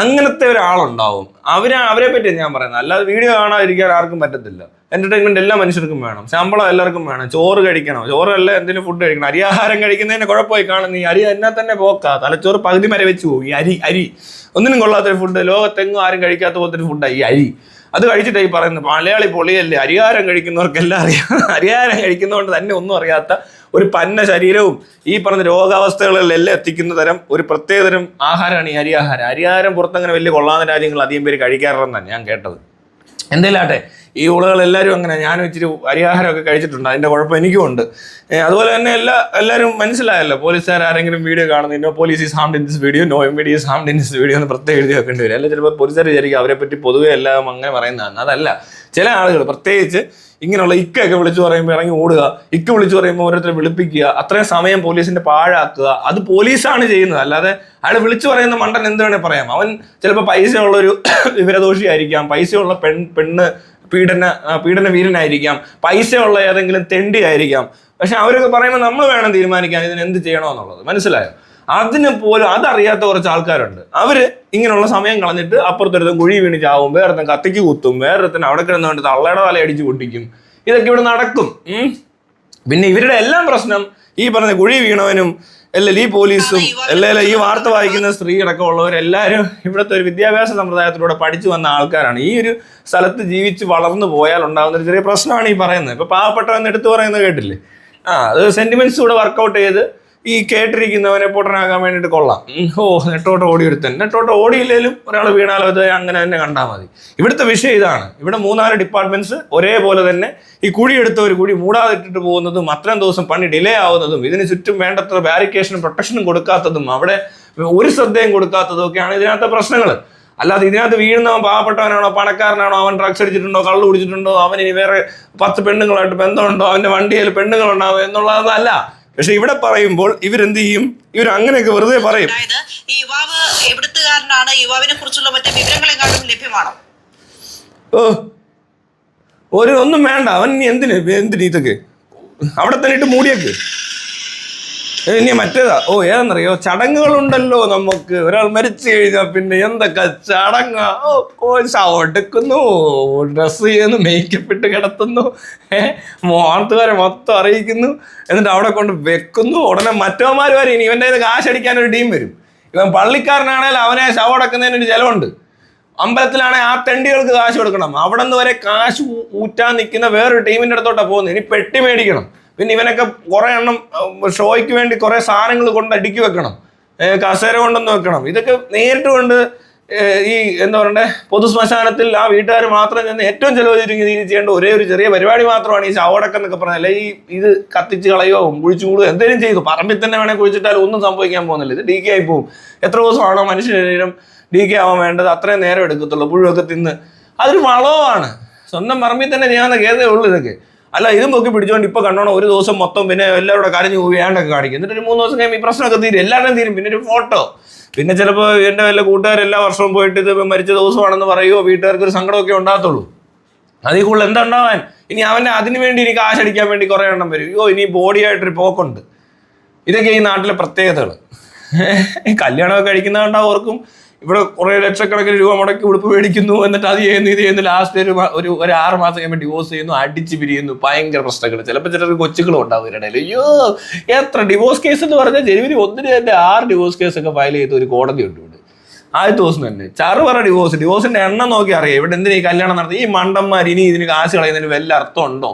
അങ്ങനത്തെ ഒരാളുണ്ടാവും. അവരെ പറ്റിയാണ് ഞാൻ പറയുന്നത്, അല്ലാതെ വീഡിയോ കാണാതിരിക്കാൻ ആർക്കും പറ്റത്തില്ല. എന്റർടൈൻമെന്റ് എല്ലാ മനുഷ്യർക്കും വേണം, ശമ്പളം എല്ലാവർക്കും വേണം, ചോറ് കഴിക്കണം, ചോറല്ല എന്തെങ്കിലും ഫുഡ് കഴിക്കണം. അരിയാഹാരം കഴിക്കുന്നതിന് കുഴപ്പമായി കാണുന്ന ഈ അരി എന്നാ തന്നെ പോക്കാ, തലച്ചോറ് പകുതി മര വെച്ച് പോകും. ഈ അരി ഒന്നിനും കൊള്ളാത്തൊരു ഫുഡ്, ലോകത്തെങ്ങും ആരും കഴിക്കാത്ത പോലത്തെ ഫുഡാണ് ഈ അരി. അത് കഴിച്ചിട്ടായി പറയുന്നത് മലയാളി പൊളിയല്ലേ, അരിയാരം കഴിക്കുന്നവർക്കെല്ലാം അറിയാം. അരിയാരം കഴിക്കുന്നതുകൊണ്ട് തന്നെ ഒന്നും അറിയാത്ത ഒരു പന്ന ശരീരവും ഈ പറഞ്ഞ രോഗാവസ്ഥകളിലെല്ലാം എത്തിക്കുന്ന തരം ഒരു പ്രത്യേകതരം ആഹാരമാണ് ഈ അരിയാഹാരം. അരിയാഹാരം പുറത്തങ്ങനെ വലിയ കൊള്ളാവുന്ന രാജ്യങ്ങൾ അധികം പേര് കഴിക്കാറുണ്ടെന്നാണ് ഞാൻ കേട്ടത്. എന്തെല്ലാട്ടെ, ഈ ഉളകൾ എല്ലാവരും അങ്ങനെ, ഞാനും ഇച്ചിരി അരിയാഹാരമൊക്കെ കഴിച്ചിട്ടുണ്ട്, അതിൻ്റെ കുഴപ്പം എനിക്കും ഉണ്ട്. അതുപോലെ തന്നെ എല്ലാവരും മനസ്സിലായല്ലോ, പോലീസുകാർ ആരെങ്കിലും വീഡിയോ കാണുന്നു, no police is harmed in this video, no M is harmed in this video എന്ന് പ്രത്യേകം എഴുതി വെക്കേണ്ടി വരും. അല്ല ചിലപ്പോൾ പോലീസുകാർ വിചാരിക്കും അവരെ പറ്റി പൊതുവെ എല്ലാം അങ്ങനെ പറയുന്നതാണ്. അതല്ല, ചില ആളുകൾ പ്രത്യേകിച്ച് ഇങ്ങനെയുള്ള ഇക്കൊക്കെ വിളിച്ചു പറയുമ്പോൾ ഇറങ്ങി ഓടുക, ഇക്ക വിളിച്ചു പറയുമ്പോൾ ഓരോരുത്തരെ വിളിപ്പിക്കുക, അത്രയും സമയം പോലീസിന്റെ പാഴാക്കുക, അത് പോലീസാണ് ചെയ്യുന്നത്. അല്ലാതെ അയാൾ വിളിച്ചു പറയുന്ന മണ്ടൻ എന്ത് വേണേൽ പറയാം. അവൻ ചിലപ്പോൾ പൈസയുള്ളൊരു വിവരദോഷിയായിരിക്കാം, പൈസയുള്ള പെണ്ണ് പീഡന വീരനായിരിക്കാം, പൈസയുള്ള ഏതെങ്കിലും തെണ്ടി ആയിരിക്കാം. പക്ഷെ അവരൊക്കെ പറയുമ്പോൾ നമ്മൾ വേണം തീരുമാനിക്കാൻ ഇതിന് എന്ത് ചെയ്യണമെന്നുള്ളത്, മനസ്സിലായോ? അതിന് പോലും അതറിയാത്ത കുറച്ച് ആൾക്കാരുണ്ട്. അവര് ഇങ്ങനെയുള്ള സമയം കളഞ്ഞിട്ട് അപ്പുറത്തൊരുത്തം കുഴി വീണ് ചാവും, വേറൊരുത്തൻ കത്തിക്ക് കുത്തും, വേറൊരുത്തൻ അവിടെ കിടന്നു കൊണ്ട് തള്ളയുടെ തല അടിച്ച് പൊട്ടിക്കും. ഇതൊക്കെ ഇവിടെ നടക്കും. പിന്നെ ഇവരുടെ എല്ലാം പ്രശ്നം ഈ പറഞ്ഞ കുഴി വീണവനും അല്ലെങ്കിൽ ഈ പോലീസും അല്ലെങ്കിൽ ഈ വാർത്ത വായിക്കുന്ന സ്ത്രീ അടക്കമുള്ളവരെല്ലാവരും ഇവിടുത്തെ ഒരു വിദ്യാഭ്യാസ സമ്പ്രദായത്തിലൂടെ പഠിച്ചു വന്ന ആൾക്കാരാണ്. ഈ ഒരു സ്ഥലത്ത് ജീവിച്ച് വളർന്നു പോയാൽ ഉണ്ടാകുന്ന ഒരു ചെറിയ പ്രശ്നമാണ് ഈ പറയുന്നത്. ഇപ്പൊ പാവപ്പെട്ടവൻ എടുത്തു പറയുന്നത് കേട്ടില്ലേ? അത് സെന്റിമെന്റ്സ് കൂടെ വർക്കൗട്ട് ചെയ്ത് ഈ കേട്ടിരിക്കുന്നവനെ പൊട്ടനാക്കാൻ വേണ്ടിയിട്ട് കൊള്ളാം. നെട്ടോട്ട് ഓടി ഒരുത്തൻ, നെട്ടോട്ട് ഓടിയില്ലേലും ഒരാൾ വീണാലോ അത് അങ്ങനെ തന്നെ കണ്ടാൽ മതി. ഇവിടുത്തെ വിഷയം ഇതാണ്. ഇവിടെ 3-4 ഡിപ്പാർട്ട്മെന്റ്സ് ഒരേപോലെ തന്നെ ഈ കുഴിയെടുത്തവർ കുഴി മൂടാതിട്ടിട്ട് പോകുന്നതും, അത്രയും ദിവസം പണി ഡിലേ ആവുന്നതും, ഇതിന് ചുറ്റും വേണ്ടത്ര ബാരിക്കേഷനും പ്രൊട്ടക്ഷനും കൊടുക്കാത്തതും, അവിടെ ഒരു ശ്രദ്ധയും കൊടുക്കാത്തതും ഒക്കെയാണ് ഇതിനകത്തെ പ്രശ്നങ്ങൾ. അല്ലാതെ ഇതിനകത്ത് വീഴുന്നവൻ പാവപ്പെട്ടവനാണോ പണക്കാരനാണോ, അവൻ ഡ്രഗ്സ് അടിച്ചിട്ടുണ്ടോ കള്ളു കുടിച്ചിട്ടുണ്ടോ, അവൻ ഇനി വേറെ 10 പെണ്ണുങ്ങളായിട്ട് ബന്ധമുണ്ടോ, അവൻ്റെ വണ്ടിയിൽ പെണ്ണുങ്ങളുണ്ടാവും എന്നുള്ളതല്ല. പക്ഷെ ഇവിടെ പറയുമ്പോൾ ഇവരെന്ത് ചെയ്യും? ഇവർ അങ്ങനെയൊക്കെ വെറുതെ പറയും. ഈ യുവാവ് എവിടുത്തുകാരനാണ്, യുവാവിനെ കുറിച്ചുള്ള മറ്റു വിവരങ്ങളെക്കാളും ലഭ്യമാണോ? ഒന്നും വേണ്ട, അവൻ എന്തിന് ഇതൊക്കെ അവിടെ തന്നെ ഇട്ട് മൂടിയൊക്കെ. ഇനി മറ്റേതാ ഏതെന്നറിയോ, ചടങ്ങുകളുണ്ടല്ലോ നമുക്ക്. ഒരാൾ മരിച്ചു കഴിഞ്ഞാൽ പിന്നെ എന്തൊക്കെ ചടങ്ങാ. എടുക്കുന്നു, ഡ്രസ്സ് ചെയ്യുന്നു, മേക്കപ്പ് ഇട്ട് കിടത്തുന്നു, വാർത്തുകാരെ മൊത്തം അറിയിക്കുന്നു, എന്നിട്ട് അവിടെ കൊണ്ട് വെക്കുന്നു. ഉടനെ മറ്റവന്മാർ വരെ ഇനി ഇവൻ്റെ കാശടിക്കാനൊരു ടീം വരും. ഇവൻ പള്ളിക്കാരനാണെങ്കിൽ അവനെ ശവടക്കുന്നതിനൊരു ചെലവുണ്ട്. അമ്പലത്തിലാണെങ്കിൽ ആ തെണ്ടികൾക്ക് കാശ് കൊടുക്കണം. അവിടെ നിന്ന് വരെ കാശ് ഊറ്റാൻ നിൽക്കുന്ന വേറൊരു ടീമിൻ്റെ അടുത്തോട്ടാണ് പോകുന്നത്. ഇനി പെട്ടി മേടിക്കണം. പിന്നെ ഇവനൊക്കെ കുറേ എണ്ണം ഷോയ്ക്ക് വേണ്ടി കുറേ സാധനങ്ങൾ കൊണ്ട് അടുക്കി വെക്കണം, കസേര കൊണ്ടൊന്ന് വെക്കണം. ഇതൊക്കെ നേരിട്ട് കൊണ്ട് ഈ എന്താ പറയണ്ടേ, പൊതു ശ്മശാനത്തിൽ ആ വീട്ടുകാർ മാത്രം ചെന്ന് ഏറ്റവും ചിലവ് ചുരുങ്ങി ചെയ്യേണ്ട ഒരേ ഒരു ചെറിയ പരിപാടി മാത്രമാണ് ഈ ശവടക്കം എന്നൊക്കെ പറഞ്ഞാൽ. അല്ലെ ഇത് കത്തിച്ച് കളയോ കുഴിച്ചു കൂടുകയോ എന്തെങ്കിലും ചെയ്തു, പറമ്പിൽ തന്നെ വേണേൽ കുഴിച്ചിട്ടാലും ഒന്നും സംഭവിക്കാൻ പോകുന്നില്ല. ഇത് DK ആയി പോകും. എത്ര ദിവസമാണോ മനുഷ്യ ശരീരം DK ആവാൻ വേണ്ടത്, അത്രയും നേരം എടുക്കത്തുള്ളൂ. പുഴുവൊക്കെ തിന്ന് അതൊരു വളമാണ്. സ്വന്തം പറമ്പിൽ തന്നെ ചെയ്യാവുന്ന കേസേ ഉള്ളൂ ഇതൊക്കെ. അല്ല ഇതും പൊക്കി പിടിച്ചോണ്ട് ഇപ്പൊ കണ്ടോണം ഒരു ദിവസം മൊത്തം പിന്നെ എല്ലാവരുടെ കരഞ്ഞു പോയി ഏണ്ടൊക്കെ കാണിക്കും. എന്നിട്ട് ഒരു 3 ദിവസം കഴിയുമ്പോൾ ഈ പ്രശ്നമൊക്കെ തീരും, എല്ലാവരും തീരും. പിന്നെ ഒരു ഫോട്ടോ, പിന്നെ ചിലപ്പോൾ എൻ്റെ വല്ല കൂട്ടുകാർ എല്ലാ വർഷവും പോയിട്ട് ഇത് മരിച്ച ദിവസമാണെന്ന് പറയുമോ, വീട്ടുകാർക്ക് ഒരു സങ്കടമൊക്കെ ഉണ്ടാകത്തുള്ളൂ. അതിൽ കൂടുതൽ എന്താ ഉണ്ടാവാൻ? ഇനി അവൻ്റെ അതിന് വേണ്ടി ഇനി കാശടിക്കാൻ വേണ്ടി കുറേ എണ്ണം വരും. ഇനി ബോഡിയായിട്ടൊരു പോക്കുണ്ട്. ഇതൊക്കെ ഈ നാട്ടിലെ പ്രത്യേകതകൾ. കല്യാണമൊക്കെ കഴിക്കുന്നതുകൊണ്ടാവും ഓർക്കും ഇവിടെ കുറെ ലക്ഷക്കണക്കിന് രൂപ മുടക്കി ഉടുപ്പ് മേടിക്കുന്നു, എന്നിട്ട് അത് ചെയ്യുന്നു ഇത് ചെയ്യുന്നു, ലാസ്റ്റ് ഒരു 6 മാസം കഴിയുമ്പോൾ ഡിവോഴ്സ് ചെയ്യുന്നു, അടിച്ച് പിരിയുന്നു, ഭയങ്കര പ്രശ്നങ്ങൾ. ചിലപ്പോൾ ചിലർക്ക് കൊച്ചുകളും ഉണ്ടാവും ഇവരുടെ. അയ്യോ എത്ര ഡിവോഴ്സ് കേസ് എന്ന് പറഞ്ഞാൽ ജനുവരി 1 തന്നെ 6 ഡിവോഴ്സ് കേസൊക്കെ ഫയൽ ചെയ്ത് ഒരു കോടതി ഉണ്ട് ഇവിടെ. ആദ്യത്തെ ദിവസം തന്നെ ചറുപറ ഡിവോഴ്സിന്റെ എണ്ണം നോക്കി അറിയാം ഇവിടെ എന്തിനാ ഈ കല്യാണം നടത്തി. ഈ മണ്ടന്മാർ ഇനി ഇതിന് കാശ് കളയുന്നതിന് വല്ല അർത്ഥമുണ്ടോ?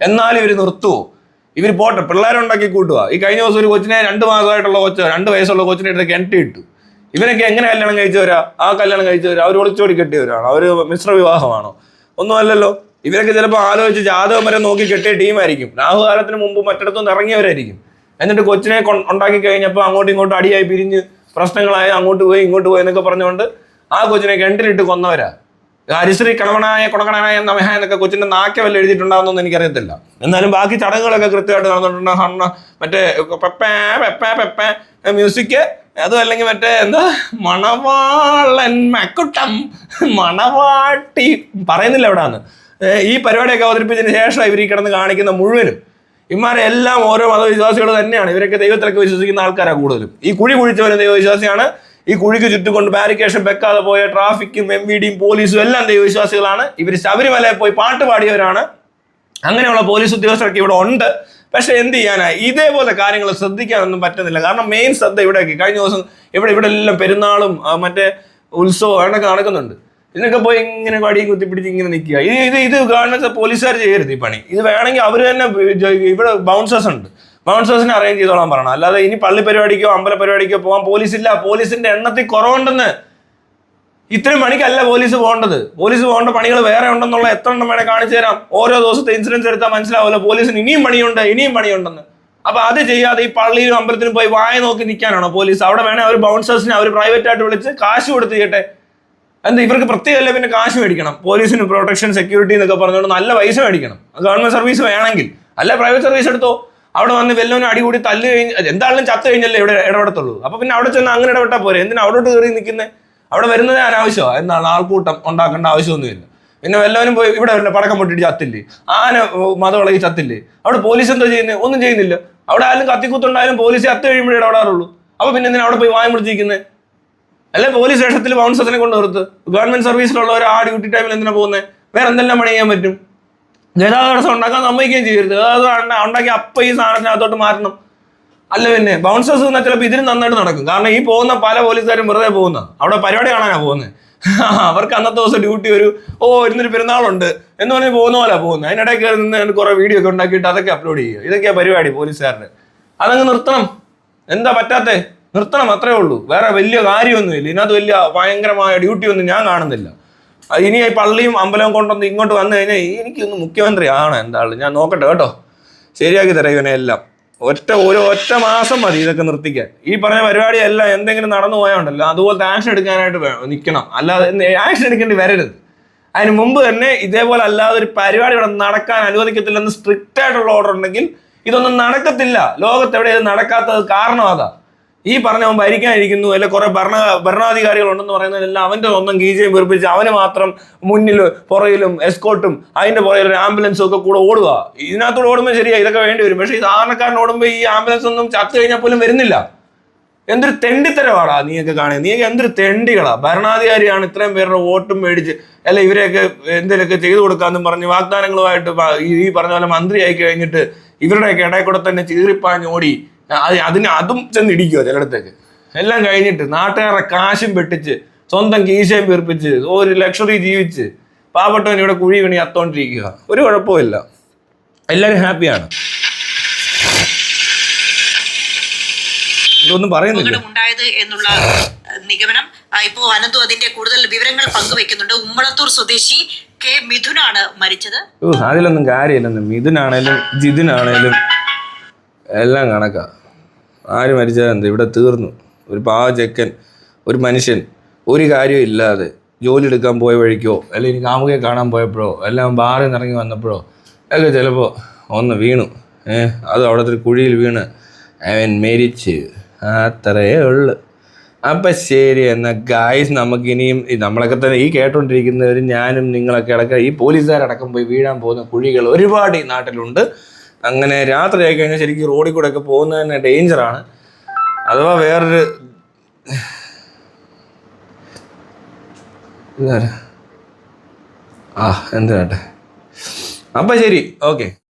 എന്നാലും ഇവർ നിർത്തുവോ? ഇവർ പോട്ടെ, പിള്ളേരുണ്ടാക്കി കൂട്ടുക. ഈ കഴിഞ്ഞ ദിവസം ഒരു കൊച്ചിനെ 2 മാസമായിട്ടുള്ള 2 വയസ്സുള്ള കൊച്ചിനെ എടുത്ത് കിണറ്റിട്ടു. ഇവനൊക്കെ എങ്ങനെ കല്യാണം കഴിച്ചവരാ? ആ കല്യാണം കഴിച്ചവരാ അവർ ഒളിച്ചോടി കെട്ടിയവരാണോ? അവർ മിശ്ര വിവാഹമാണോ? ഒന്നും അല്ലല്ലോ. ഇവരൊക്കെ ചിലപ്പോൾ ആലോചിച്ച് ജാതകം വരെ നോക്കി കെട്ടിയ ടീമായിരിക്കും. രാഹുകാലത്തിന് മുമ്പ് മറ്റിടത്തുനിന്ന് ഇറങ്ങിയവരായിരിക്കും. എന്നിട്ട് കൊച്ചിനെ ഉണ്ടാക്കി കഴിഞ്ഞപ്പോൾ അങ്ങോട്ടും ഇങ്ങോട്ടും അടിയായി പിരിഞ്ഞ് പ്രശ്നങ്ങളായി അങ്ങോട്ട് പോയി ഇങ്ങോട്ട് പോയി എന്നൊക്കെ പറഞ്ഞുകൊണ്ട് ആ കൊച്ചിനെ കിണറ്റിലിട്ട് കൊന്നവരാ. ഹരിശ്രീ കണവനായ കുണകണനായ നമഹ എന്നൊക്കെ കൊച്ചിന്റെ നാക്ക വല്ല എഴുതിയിട്ടുണ്ടാവുന്നൊന്നും എനിക്കറിയത്തില്ല. എന്നാലും ബാക്കി ചടങ്ങുകളൊക്കെ കൃത്യമായിട്ട് നടന്നിട്ടുണ്ട്. മറ്റേ പെപ്പേ പെപ്പേ പെപ്പേ മ്യൂസിക്, അതും അല്ലെങ്കിൽ മറ്റേ എന്താ മണവാളൻ മക്കുട്ടം മണവാട്ടി പറയുന്നില്ല എവിടാന്ന്. ഈ പരിപാടിയൊക്കെ അവതരിപ്പിച്ചതിന് ശേഷം ഇവർ ഈ കിടന്ന് കാണിക്കുന്ന മുഴുവനും ഇമാരെ എല്ലാം ഓരോ മതവിശ്വാസികൾ തന്നെയാണ്. ഇവരൊക്കെ ദൈവത്തിലൊക്കെ വിശ്വസിക്കുന്ന ആൾക്കാരാണ് കൂടുതലും. ഈ കുഴി കുഴിച്ചവരും ദൈവവിശ്വാസിയാണ്. ഈ കുഴിക്ക് ചുറ്റുകൊണ്ട് ബാരിക്കേഷൻ വെക്കാതെ പോയ ട്രാഫിക്കും MVDയും പോലീസും എല്ലാം ദൈവവിശ്വാസികളാണ്. ഇവർ ശബരിമലയിൽ പോയി പാട്ട് പാടിയവരാണ്. അങ്ങനെയുള്ള പോലീസ് ഉദ്യോഗസ്ഥരൊക്കെ ഇവിടെ ഉണ്ട്. പക്ഷെ എന്ത് ചെയ്യാനാ, ഇതേപോലെ കാര്യങ്ങൾ ശ്രദ്ധിക്കാനൊന്നും പറ്റുന്നില്ല. കാരണം മെയിൻ ശ്രദ്ധ ഇവിടെയൊക്കെ കഴിഞ്ഞ ദിവസം ഇവിടെ എല്ലാം പെരുന്നാളും മറ്റേ ഉത്സവം അങ്ങനെയൊക്കെ നടക്കുന്നുണ്ട്. ഇതിനൊക്കെ പോയി ഇങ്ങനെ വടിയും കുത്തിപ്പിടിച്ച് ഇങ്ങനെ നിൽക്കുക. ഇത് ഗവൺമെന്റ് പോലീസുകാർ ചെയ്യരുത് ഈ പണി. ഇത് വേണമെങ്കിൽ അവർ തന്നെ ഇവിടെ ബൗൺസേഴ്സ് ഉണ്ട്, ബൗൺസേഴ്സിനെ അറേഞ്ച് ചെയ്തോളാൻ പറയണം. അല്ലാതെ ഇനി പള്ളി പരിപാടിക്കോ അമ്പല പരിപാടിക്കോ പോകാൻ പോലീസില്ല. പോലീസിന്റെ എണ്ണത്തിൽ കുറവുണ്ടെന്ന്. ഇത്രയും പണിക്കല്ല പോലീസ് പോകേണ്ടത്. പോലീസ് പോകേണ്ട പണികൾ വേറെ ഉണ്ടെന്നുള്ള എത്ര എണ്ണം വേണേ കാണിച്ചു തരാം. ഓരോ ദിവസത്തെ ഇൻസിഡൻസ് എടുത്താൽ മനസ്സിലാവുമല്ലോ പോലീസിന് ഇനിയും പണിയുണ്ടെന്ന്. അപ്പൊ അത് ചെയ്യാതെ ഈ പള്ളിയിലും അമ്പലത്തിലും പോയി വായ നോക്കി നിൽക്കാനാണോ പോലീസ്? അവിടെ വേണേ അവർ ബൗൺസേഴ്സിനെ അവർ പ്രൈവറ്റ് ആയിട്ട് വിളിച്ച് കാശ് കൊടുത്ത് ചെയ്യട്ടെ. എന്താ ഇവർക്ക് പ്രത്യേകമല്ലേ പിന്നെ കാശ് മേടിക്കണം? പോലീസിന് പ്രൊട്ടക്ഷൻ സെക്യൂരിറ്റി എന്നൊക്കെ പറഞ്ഞുകൊണ്ട് നല്ല പൈസ മേടിക്കണം. ഗവൺമെന്റ് സർവീസ് വേണമെങ്കിൽ. അല്ല പ്രൈവറ്റ് സർവീസ് എടുത്തോ. അവിടെ വന്ന് വെല്ലോനും അടികൂടി തല്ല് കഴിഞ്ഞ് എന്തായാലും ചത്ത് കഴിഞ്ഞല്ലേ ഇവിടെ ഇടപെടത്തുള്ളൂ. അപ്പൊ പിന്നെ അവിടെ ചെന്ന് അങ്ങനെ ഇടപെട്ടാൽ പോരെ? എന്തിനാ അവിടോട്ട് കയറി നിൽക്കുന്നത്? അവിടെ വരുന്നത് അനാവശ്യമാണ്. എന്താണ് ആൾക്കൂട്ടം ഉണ്ടാക്കേണ്ട ആവശ്യമൊന്നുമില്ല. പിന്നെ വല്ലവനും പോയി ഇവിടെ വല്ല പടക്കം പൊട്ടിട്ട് ചത്തില്ലേ? ആന മതവിളകി ചത്തില്ലേ? അവിടെ പോലീസ് എന്താ ചെയ്യുന്നത്? ഒന്നും ചെയ്യുന്നില്ല. അവിടെ ആരും കത്തിക്കുത്തുണ്ടായാലും പോലീസ് ചത്ത് കഴിയുമ്പോഴേ ഇടപെടാറുള്ളൂ. അപ്പൊ പിന്നെ എന്തിനാ അവിടെ പോയി വായം പിടിച്ചിരിക്കുന്നത്? അല്ലെ പോലീസ് സ്റ്റേഷനിൽ ബൗൺസേഴ്സിനെ കൊണ്ട് നിർത്ത്. ഗവൺമെന്റ് സർവീസിലുള്ളവർ ആ ഡ്യൂട്ടി ടൈമിൽ എന്തിനാ പോകുന്നത്? വേറെ എന്തെല്ലാം പണി ചെയ്യാൻ പറ്റും? ഗതാഗതം ഉണ്ടാക്കാൻ സമ്മതിക്കുകയും ചെയ്യരുത്. ഗതാഗതം ഉണ്ടാക്കി അപ്പം ഈ സാധനത്തിനകത്തോട്ട് മാറ്റണം. അല്ല പിന്നെ ബൗൺസേഴ്സ് എന്നാൽ ചിലപ്പോൾ ഇതിന് നന്നായിട്ട് നടക്കും. കാരണം ഈ പോകുന്ന പല പോലീസുകാരും വെറുതെ പോകുന്ന അവിടെ പരിപാടി കാണാനാണ് പോകുന്നത്. അവർക്ക് അന്നത്തെ ദിവസം ഡ്യൂട്ടി ഇന്നൊരു പെരുന്നാളുണ്ട് എന്ന് പറഞ്ഞ് പോകുന്ന പോലെ പോകുന്നത്. അതിനിടയിൽ കയറി നിന്ന് കുറെ വീഡിയോ ഒക്കെ ഉണ്ടാക്കിയിട്ട് അതൊക്കെ അപ്ലോഡ് ചെയ്യുക. ഇതൊക്കെയാ പരിപാടി പോലീസുകാരുടെ. അതങ്ങ് നിർത്തണം. എന്താ പറ്റാത്തേ? നിർത്തണം, അത്രേ ഉള്ളൂ. വേറെ വലിയ കാര്യമൊന്നുമില്ല ഇതിനകത്ത്. വലിയ ഭയങ്കരമായ ഡ്യൂട്ടി ഒന്നും ഞാൻ കാണുന്നില്ല. ഇനി ഈ പള്ളിയും അമ്പലവും കൊണ്ടൊന്ന് ഇങ്ങോട്ട് വന്നു കഴിഞ്ഞാൽ എനിക്കൊന്ന് മുഖ്യമന്ത്രി ആണ് എന്താള്. ഞാൻ നോക്കട്ടെ കേട്ടോ, ശരിയാക്കി തരാം ഇവനെ എല്ലാം. ഒറ്റ മാസം മതി ഇതൊക്കെ നിർത്തിക്കാൻ. ഈ പറഞ്ഞ പരിപാടിയെല്ലാം എന്തെങ്കിലും നടന്നു പോയാണ്ടല്ലോ അതുപോലത്തെ ആക്ഷൻ എടുക്കാനായിട്ട് നിൽക്കണം. അല്ലാതെ ആക്ഷൻ എടുക്കേണ്ടി വരരുത്. അതിന് മുമ്പ് തന്നെ ഇതേപോലെ അല്ലാതെ ഒരു പരിപാടി ഇവിടെ നടക്കാൻ അനുവദിക്കത്തില്ലെന്ന് സ്ട്രിക്റ്റ് ആയിട്ടുള്ള ഓർഡർ ഉണ്ടെങ്കിൽ ഇതൊന്നും നടക്കത്തില്ല. ലോകത്തെവിടെ ഇത് നടക്കാത്തത് കാരണം അതാ. ഈ പറഞ്ഞവൻ ഭരിക്കാനിരിക്കുന്നു, അല്ലെ കുറെ ഭരണാധികാരികൾ ഉണ്ടെന്ന് പറയുന്നതെല്ലാം അവന്റെ സ്വന്തം കീജയും വീർപ്പിച്ച് അവന് മാത്രം മുന്നിലും പുറയിലും എസ്കോട്ടും അതിന്റെ പുറകിൽ ആംബുലൻസും ഒക്കെ കൂടെ ഓടുക. ഇതിനകത്തൂടെ ഓടുമ്പോൾ ശരിയാ ഇതൊക്കെ വേണ്ടി വരും. പക്ഷെ ഈ സാധാരണക്കാരൻ ഓടുമ്പോൾ ഈ ആംബുലൻസ് ഒന്നും ചത്തു കഴിഞ്ഞാൽ പോലും വരുന്നില്ല. എന്തൊരു തെണ്ടിത്തരവാടാ നീയൊക്കെ കാണുക. നീയൊക്കെ എന്തൊരു തെണ്ടികളാ. ഭരണാധികാരിയാണ് ഇത്രയും പേരുടെ വോട്ടും മേടിച്ച് അല്ലെ ഇവരെയൊക്കെ എന്തെങ്കിലുമൊക്കെ ചെയ്തു കൊടുക്കാമെന്നും പറഞ്ഞ് വാഗ്ദാനങ്ങളുമായിട്ട് ഈ പറഞ്ഞ പോലെ മന്ത്രി ആയി കഴിഞ്ഞിട്ട് ഇവരുടെയൊക്കെ ഇടയിൽ കൂടെ തന്നെ ചീറിപ്പാഞ്ഞോടി അതും ചെന്നിടിക്കുക ചിലയിടത്തേക്ക്. എല്ലാം കഴിഞ്ഞിട്ട് നാട്ടുകാരുടെ കാശും വെട്ടിച്ച് സ്വന്തം കീശയും വീർപ്പിച്ച് ഒരു ലക്ഷറി ജീവിച്ച് പാവപ്പെട്ടവൻ ഇവിടെ കുഴി വീണി അത്തോണ്ടിരിക്കുക. ഒരു കുഴപ്പമില്ല, എല്ലാവരും ഹാപ്പിയാണ്. ഇതൊന്നും പറയുന്നില്ല ഉണ്ടായത് എന്നുള്ള നിഗമനം ഇപ്പോ അനന്തു അതിന്റെ കൂടുതൽ വിവരങ്ങൾ പങ്കുവെക്കുന്നുണ്ട്. ഉമ്മളത്തൂർ സ്വദേശി കെ മിഥുനാണ് മരിച്ചത്. അതിലൊന്നും കാര്യമില്ലെന്ന്. മിഥുനാണേലും ജിതിനാണേലും എല്ലാം കണക്കാ. ആര് മരിച്ചതെന്ത് ഇവിടെ തീർന്നു. ഒരു പാവ ചെക്കൻ, ഒരു മനുഷ്യൻ ഒരു കാര്യവും ഇല്ലാതെ ജോലി എടുക്കാൻ പോയ വഴിക്കോ അല്ലെങ്കിൽ കാമുകയെ കാണാൻ പോയപ്പോഴോ എല്ലാം ബാറിൽ നിന്ന് ഇറങ്ങി വന്നപ്പോഴോ ഒക്കെ ചിലപ്പോൾ ഒന്ന് വീണു. അത് അവിടുത്തെ ഒരു കുഴിയിൽ വീണ് അവൻ മരിച്ച്. അത്രയേ ഉള്ളു. അപ്പം ശരി എന്നാൽ ഗായ്സ്, നമുക്കിനിയും നമ്മളൊക്കെ തന്നെ ഈ കേട്ടോണ്ടിരിക്കുന്നവരും ഞാനും നിങ്ങളൊക്കെ അടക്കം ഈ പോലീസുകാരടക്കം പോയി വീഴാൻ പോകുന്ന കുഴികൾ ഒരുപാട് ഈ നാട്ടിലുണ്ട്. അങ്ങനെ രാത്രി ആയി കഴിഞ്ഞാൽ ശരിക്കും റോഡിൽ കൂടെ ഒക്കെ പോകുന്നത് തന്നെ ഡേഞ്ചറാണ്. അഥവാ വേറൊരു ഇതാരാ? ആ എന്ത് കേട്ടെ. അപ്പം ശരി, ഓക്കെ.